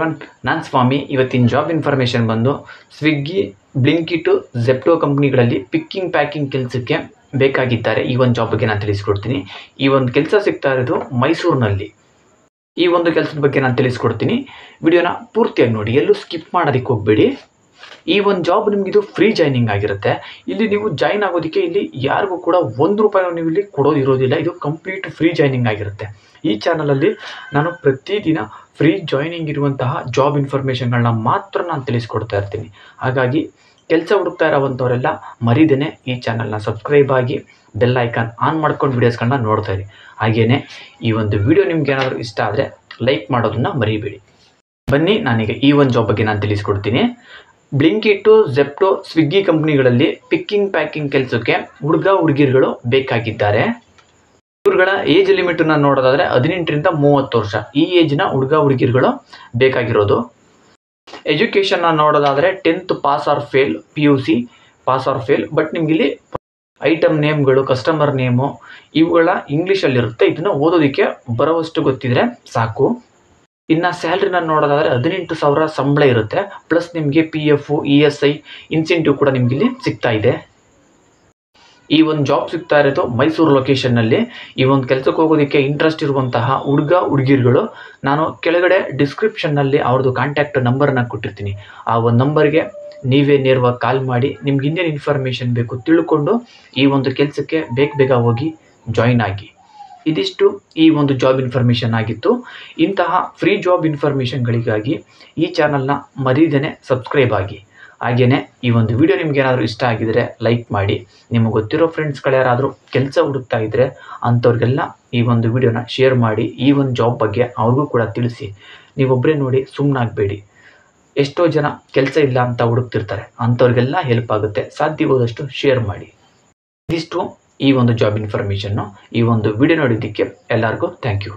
ನಾನು ಸ್ವಾಮಿ. ಇವತ್ತಿನ job information ಬಂದು ಸ್ವಿಗ್ಗಿ, ಬ್ಲಿಂಕಿಟ್, ಝೆಪ್ಟೋ ಕಂಪ್ನಿಗಳಲ್ಲಿ ಪಿಕ್ಕಿಂಗ್ ಪ್ಯಾಕಿಂಗ್ ಕೆಲಸಕ್ಕೆ ಬೇಕಾಗಿದ್ದಾರೆ. ಈ ಒಂದು ಜಾಬ್ ಬಗ್ಗೆ ನಾನು ತಿಳಿಸ್ಕೊಡ್ತೀನಿ. ಈ ಒಂದು ಕೆಲಸ ಸಿಗ್ತಾ ಇರೋದು ಮೈಸೂರಿನಲ್ಲಿ. ಈ ಒಂದು ಕೆಲಸದ ಬಗ್ಗೆ ನಾನು ತಿಳಿಸ್ಕೊಡ್ತೀನಿ. ವಿಡಿಯೋನ ಪೂರ್ತಿಯಾಗಿ ನೋಡಿ, ಎಲ್ಲೂ ಸ್ಕಿಪ್ ಮಾಡೋದಕ್ಕೆ ಹೋಗಬೇಡಿ. ಈ ಒಂದು ಜಾಬ್ ನಿಮಗಿದು ಫ್ರೀ ಜಾಯ್ನಿಂಗ್ ಆಗಿರುತ್ತೆ. ಇಲ್ಲಿ ನೀವು ಜಾಯ್ನ್ ಆಗೋದಕ್ಕೆ ಇಲ್ಲಿ ಯಾರಿಗೂ ಕೂಡ ₹1 ನೀವು ಇಲ್ಲಿ ಕೊಡೋದಿರೋದಿಲ್ಲ. ಇದು ಕಂಪ್ಲೀಟ್ ಫ್ರೀ ಜಾಯ್ನಿಂಗ್ ಆಗಿರುತ್ತೆ. ಈ ಚಾನಲಲ್ಲಿ ನಾನು ಪ್ರತಿದಿನ ಫ್ರೀ ಜಾಯ್ನಿಂಗ್ ಇರುವಂತಹ ಜಾಬ್ ಇನ್ಫಾರ್ಮೇಷನ್ಗಳನ್ನ ಮಾತ್ರ ನಾನು ತಿಳಿಸ್ಕೊಡ್ತಾ ಇರ್ತೀನಿ. ಹಾಗಾಗಿ ಕೆಲಸ ಹುಡುಕ್ತಾ ಇರೋವಂಥವರೆಲ್ಲ ಮರಿದೇನೆ ಈ ಚಾನಲ್ನ ಸಬ್ಸ್ಕ್ರೈಬ್ ಆಗಿ ಬೆಲ್ ಐಕಾನ್ ಆನ್ ಮಾಡ್ಕೊಂಡು ವೀಡಿಯೋಸ್ಗಳನ್ನ ನೋಡ್ತಾ ಇರಿ. ಹಾಗೆಯೇ ಈ ಒಂದು ವಿಡಿಯೋ ನಿಮ್ಗೆ ಏನಾದರೂ ಇಷ್ಟ ಆದರೆ ಲೈಕ್ ಮಾಡೋದನ್ನು ಮರಿಬೇಡಿ. ಬನ್ನಿ, ನಾನೀಗ ಈ ಒಂದು ಜಾಬ್ ಬಗ್ಗೆ ನಾನು ತಿಳಿಸ್ಕೊಡ್ತೀನಿ. ಬ್ಲಿಂಕಿಟ್ಟು, ಝೆಪ್ಟೋ, ಸ್ವಿಗ್ಗಿ ಕಂಪ್ನಿಗಳಲ್ಲಿ ಪಿಕ್ಕಿಂಗ್ ಪ್ಯಾಕಿಂಗ್ ಕೆಲಸಕ್ಕೆ ಹುಡುಗಿರುಗಳು ಬೇಕಾಗಿದ್ದಾರೆ. ಇವ್ರುಗಳ ಏಜ್ ಲಿಮಿಟನ್ನು ನೋಡೋದಾದರೆ 18ರಿಂದ 30 ವರ್ಷ. ಈ ಏಜ್ನ ಹುಡುಗಿರುಗಳು ಬೇಕಾಗಿರೋದು. ಎಜುಕೇಷನ್ನ ನೋಡೋದಾದರೆ 10th pass or fail, PUC pass or fail. But ನಿಮಗಿಲ್ಲಿ ಐಟಮ್ ನೇಮ್ಗಳು, ಕಸ್ಟಮರ್ ನೇಮು ಇವುಗಳ ಇಂಗ್ಲೀಷಲ್ಲಿರುತ್ತೆ. ಇದನ್ನು ಓದೋದಕ್ಕೆ ಬರೋವಷ್ಟು ಗೊತ್ತಿದ್ರೆ ಸಾಕು. ಇನ್ನು ಸ್ಯಾಲ್ರಿನ ನೋಡೋದಾದರೆ 18,000 ಸಂಬಳ ಇರುತ್ತೆ. ಪ್ಲಸ್ ನಿಮಗೆ PF, ESI ಇನ್ಸೆಂಟಿವ್ ಕೂಡ ನಿಮಗಿಲ್ಲಿ ಸಿಗ್ತಾ ಇದೆ. ಈ ಒಂದು ಜಾಬ್ ಸಿಗ್ತಾ ಇರೋದು ಮೈಸೂರು ಲೊಕೇಶನ್ನಲ್ಲಿ. ಈ ಒಂದು ಕೆಲಸಕ್ಕೆ ಹೋಗೋದಕ್ಕೆ ಇಂಟ್ರೆಸ್ಟ್ ಇರುವಂತಹ ಹುಡುಗಿರುಗಳು ನಾನು ಕೆಳಗಡೆ ಡಿಸ್ಕ್ರಿಪ್ಷನ್ನಲ್ಲಿ ಅವ್ರದ್ದು ಕಾಂಟ್ಯಾಕ್ಟ್ ನಂಬರನ್ನು ಕೊಟ್ಟಿರ್ತೀನಿ. ಆ ಒಂದು ನಂಬರ್ಗೆ ನೀವೇ ನೇರವಾಗಿ ಕಾಲ್ ಮಾಡಿ ನಿಮ್ಗೆ ಇನ್ನೇನು ಇನ್ಫಾರ್ಮೇಷನ್ ಬೇಕು ತಿಳ್ಕೊಂಡು ಈ ಒಂದು ಕೆಲಸಕ್ಕೆ ಬೇಗ ಹೋಗಿ ಜಾಯಿನ್ ಆಗಿ. ಇದಿಷ್ಟು ಈ ಒಂದು ಜಾಬ್ ಇನ್ಫಾರ್ಮೇಷನ್ ಆಗಿತ್ತು. ಇಂತಹ ಫ್ರೀ ಜಾಬ್ ಇನ್ಫಾರ್ಮೇಷನ್ಗಳಿಗಾಗಿ ಈ ಚಾನಲ್ನ ಮರಿದೇನೆ ಸಬ್ಸ್ಕ್ರೈಬ್ ಆಗಿ. ಹಾಗೆಯೇ ಈ ಒಂದು ವಿಡಿಯೋ ನಿಮ್ಗೆ ಏನಾದರೂ ಇಷ್ಟ ಆಗಿದರೆ ಲೈಕ್ ಮಾಡಿ. ನಿಮಗೆ ಗೊತ್ತಿರೋ ಫ್ರೆಂಡ್ಸ್ಗಳು ಯಾರಾದರೂ ಕೆಲಸ ಹುಡುಕ್ತಾ ಇದ್ದರೆ ಅಂಥವ್ರಿಗೆಲ್ಲ ಈ ಒಂದು ವಿಡಿಯೋನ ಶೇರ್ ಮಾಡಿ. ಈ ಒಂದು ಜಾಬ್ ಬಗ್ಗೆ ಅವ್ರಿಗೂ ಕೂಡ ತಿಳಿಸಿ. ನೀವೊಬ್ಬರೇ ನೋಡಿ ಸುಮ್ಮನಾಗಬೇಡಿ. ಎಷ್ಟೋ ಜನ ಕೆಲಸ ಇಲ್ಲ ಅಂತ ಹುಡುಕ್ತಿರ್ತಾರೆ, ಅಂಥವ್ರಿಗೆಲ್ಲ ಹೆಲ್ಪ್ ಆಗುತ್ತೆ. ಸಾಧ್ಯವಾದಷ್ಟು ಶೇರ್ ಮಾಡಿ. ಇದಿಷ್ಟು ಈ ಒಂದು ಜಾಬ್ ಇನ್ಫಾರ್ಮೇಷನ್ನು. ಈ ಒಂದು ವಿಡಿಯೋ ನೋಡಿದ್ದಕ್ಕೆ ಎಲ್ಲರಿಗೂ ಥ್ಯಾಂಕ್ ಯು.